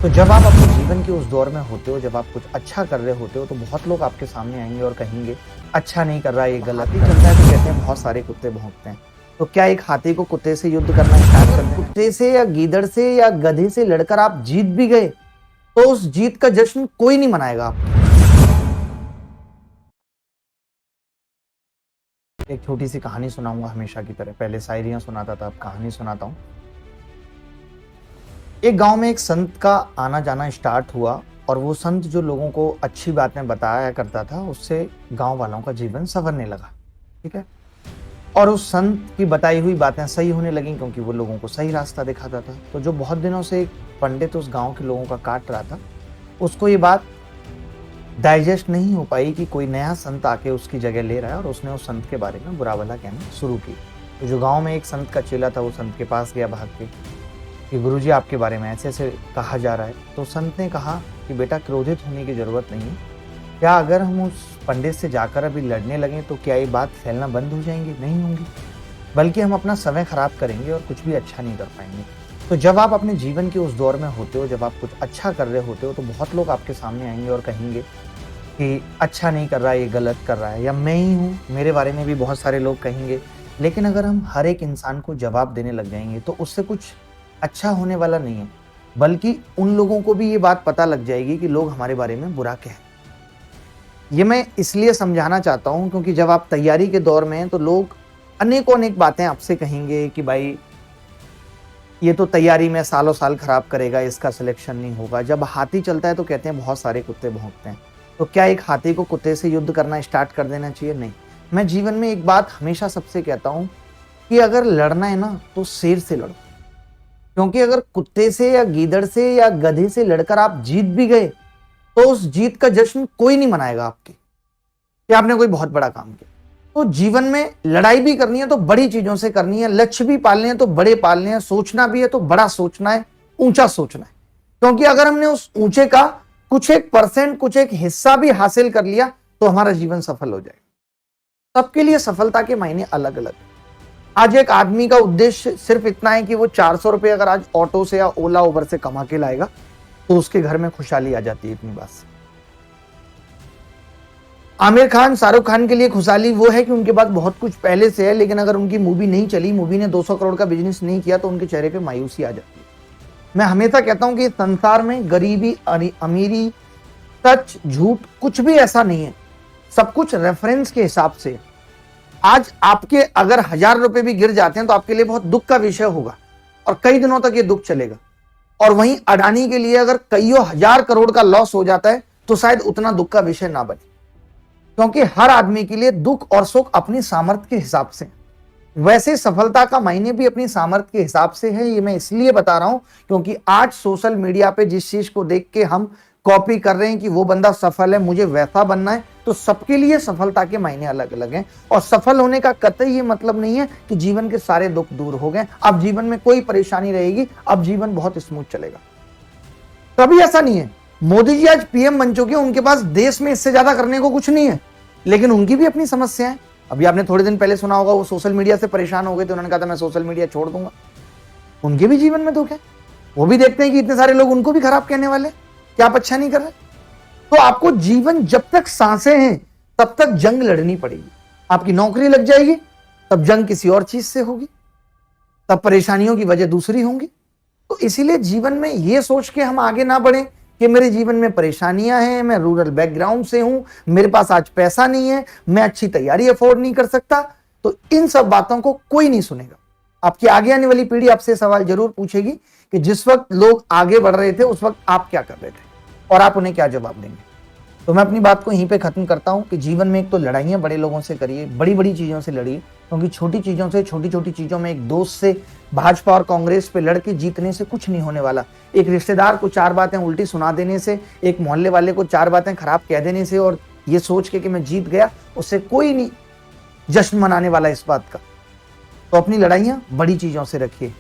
तो जब आप अपने जीवन के उस दौर में होते हो, जब आप कुछ अच्छा कर रहे होते हो, तो बहुत लोग आपके सामने आएंगे और कहेंगे अच्छा नहीं कर रहा, ये गलत ही चलता है। तो कहते हैं बहुत सारे कुत्ते भौंकते हैं। तो क्या एक हाथी को कुत्ते से युद्ध करना स्टार्ट कर दें? कुत्ते से या गीदड़ से या गधे से लड़कर आप जीत भी गए तो उस जीत का जश्न कोई नहीं मनाएगा आपको। एक छोटी सी कहानी सुनाऊंगा हमेशा की तरह। पहले शायरियां सुनाता था, अब कहानी सुनाता हूं। एक गांव में एक संत का आना जाना स्टार्ट हुआ और वो संत जो लोगों को अच्छी बातें बताया करता था, उससे गांव वालों का जीवन संवरने लगा। ठीक है। और उस संत की बताई हुई बातें सही होने लगी क्योंकि वो लोगों को सही रास्ता दिखाता था। तो जो बहुत दिनों से एक पंडित उस गांव के लोगों का काट रहा था, उसको ये बात डाइजेस्ट नहीं हो पाई कि कोई नया संत आके उसकी जगह ले रहा है, और उसने उस संत के बारे में बुरा भला कहना शुरू की। तो जो गांव में एक संत का चेला था, वो संत के पास गया भाग के कि गुरुजी आपके बारे में ऐसे ऐसे कहा जा रहा है। तो संत ने कहा कि बेटा, क्रोधित होने की जरूरत नहीं है। क्या अगर हम उस पंडित से जाकर अभी लड़ने लगें तो क्या ये बात फैलना बंद हो जाएंगी? नहीं होंगी, बल्कि हम अपना समय खराब करेंगे और कुछ भी अच्छा नहीं कर पाएंगे। तो जब आप अपने जीवन के उस दौर में होते हो, जब आप कुछ अच्छा कर रहे होते हो, तो बहुत लोग आपके सामने आएंगे और कहेंगे कि अच्छा नहीं कर रहा, ये गलत कर रहा है, या मैं ही हूँ, मेरे बारे में भी बहुत सारे लोग कहेंगे। लेकिन अगर हम हर एक इंसान को जवाब देने लग जाएंगे तो उससे कुछ अच्छा होने वाला नहीं है, बल्कि उन लोगों को भी ये बात पता लग जाएगी कि लोग हमारे बारे में बुरा कहें। ये मैं इसलिए समझाना चाहता हूं क्योंकि जब आप तैयारी के दौर में हैं तो लोग अनेकों अनेक बातें आपसे कहेंगे कि भाई ये तो तैयारी में सालों साल खराब करेगा, इसका सिलेक्शन नहीं होगा। जब हाथी चलता है तो कहते हैं बहुत सारे कुत्ते भौंकते हैं। तो क्या एक हाथी को कुत्ते से युद्ध करना स्टार्ट कर देना चाहिए? नहीं। मैं जीवन में एक बात हमेशा सबसे कहता हूं कि अगर लड़ना है ना तो शेर से लड़ो, क्योंकि अगर कुत्ते से या गीदड़ से या गधे से लड़कर आप जीत भी गए तो उस जीत का जश्न कोई नहीं मनाएगा आपके कि आपने कोई बहुत बड़ा काम किया। तो जीवन में लड़ाई भी करनी है तो बड़ी चीजों से करनी है, लक्ष्य भी पालने हैं तो बड़े पालने हैं, सोचना भी है तो बड़ा सोचना है, ऊंचा सोचना है। क्योंकि अगर हमने उस ऊंचे का कुछ एक परसेंट, कुछ एक हिस्सा भी हासिल कर लिया तो हमारा जीवन सफल हो जाएगा। सबके लिए सफलता के मायने अलग अलग है। आज एक आदमी का उद्देश्य सिर्फ इतना है कि वो 400 रुपए अगर आज ऑटो से या ओला उबर से कमा के लाएगा तो उसके घर में खुशहाली आ जाती है, इतनी बात से। आमिर खान, शाहरुख खान के लिए खुशहाली वो है कि उनके पास बहुत कुछ पहले से है, लेकिन अगर उनकी मूवी नहीं चली, मूवी ने 200 करोड़ का बिजनेस नहीं किया, तो उनके चेहरे पे मायूसी आ जाती है। मैं हमेशा कहता हूं कि संसार में गरीबी, अमीरी, सच, झूठ कुछ भी ऐसा नहीं है। सब कुछ रेफरेंस के हिसाब से। आज आपके अगर 1000 रुपए भी गिर जाते हैं तो आपके लिए बहुत दुख का विषय होगा और कई दिनों तक ये दुख चलेगा। और वहीं अडानी के लिए अगर कईयों 1000 करोड़ का लॉस हो जाता है तो शायद उतना दुख का विषय ना बने, क्योंकि हर आदमी के लिए दुख और सुख अपनी सामर्थ्य के हिसाब से। वैसे सफलता का मायने भी अपनी सामर्थ्य के हिसाब से है। ये मैं इसलिए बता रहा हूं क्योंकि आज सोशल मीडिया पे जिस चीज को देख के हम कॉपी कर रहे हैं कि वो बंदा सफल है, मुझे वैसा बनना है, तो सबके लिए सफलता के मायने अलग अलग हैं। और सफल होने का कतई ये मतलब नहीं है कि जीवन के सारे दुख दूर हो गए, अब जीवन में कोई परेशानी रहेगी, अब जीवन बहुत स्मूथ चलेगा। कभी ऐसा नहीं है। मोदी जी आज पीएम बन चुके हैं, उनके पास देश में इससे ज्यादा करने को कुछ नहीं है, लेकिन उनकी भी अपनी समस्या है। अभी आपने थोड़े दिन पहले सुना होगा, वो सोशल मीडिया से परेशान हो गए थे, उन्होंने कहा था मैं सोशल मीडिया छोड़ दूंगा। उनके भी जीवन में दुख है, वो भी देखते हैं कि इतने सारे लोग उनको भी खराब कहने वाले, क्या आप अच्छा नहीं कर रहे। तो आपको जीवन, जब तक सांसें हैं तब तक जंग लड़नी पड़ेगी। आपकी नौकरी लग जाएगी तब जंग किसी और चीज से होगी, तब परेशानियों की वजह दूसरी होंगी। तो इसीलिए जीवन में यह सोच के हम आगे ना बढ़े कि मेरे जीवन में परेशानियां हैं, मैं रूरल बैकग्राउंड से हूं, मेरे पास आज पैसा नहीं है, मैं अच्छी तैयारी अफोर्ड नहीं कर सकता। तो इन सब बातों को कोई नहीं सुनेगा। आपकी आगे आने वाली पीढ़ी आपसे सवाल जरूर पूछेगी कि जिस वक्त लोग आगे बढ़ रहे थे उस वक्त आप क्या कर रहे थे, और आप उन्हें क्या जवाब देंगे। तो मैं अपनी बात को यहीं पे खत्म करता हूं कि जीवन में एक तो लड़ाइयां बड़े लोगों से करिए, बड़ी बड़ी चीजों से लड़िए, क्योंकि छोटी चीजों से, छोटी छोटी चीजों में, एक दोस्त से, भाजपा और कांग्रेस पे लड़के जीतने से कुछ नहीं होने वाला। एक रिश्तेदार को 4 बातें उल्टी सुना देने से, एक मोहल्ले वाले को 4 बातें खराब कह देने से और ये सोच के कि मैं जीत गया, उससे कोई नहीं जश्न मनाने वाला इस बात का। तो अपनी लड़ाइयां बड़ी चीजों से रखिए।